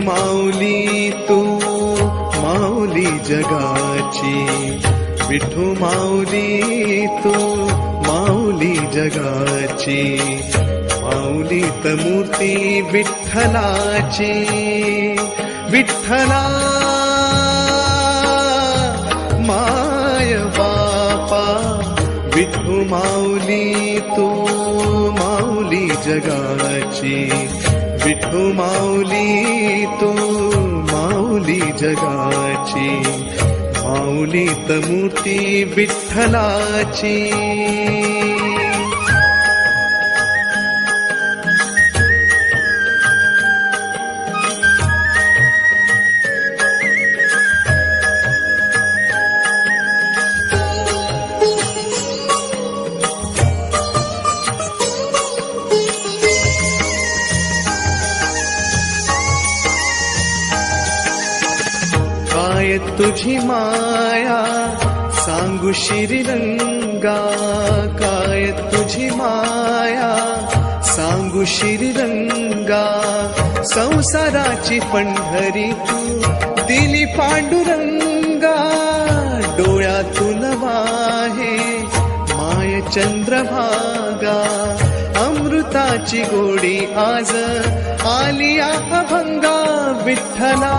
माऊली तू माऊली जगाची, विठू माऊली तू माऊली जगाची, माऊलीत मूर्ती विठ्ठलाची, विठ्ठला माय बापा, विठू माऊली तू माऊली जगाची, विठू माऊली तू माऊली जगाची, माऊलीत मूर्ती विठ्ठलाची. काय तुझी माया सांगू श्रीरंगा, काय तुझी माया सांगू श्रीरंगा, संसाराची पंढरी तू दिली पांडुरंगा, डोळ्यातून वाहे माय चंद्रभागा, अमृताची गोडी आज आली अभंगा, विठ्ठला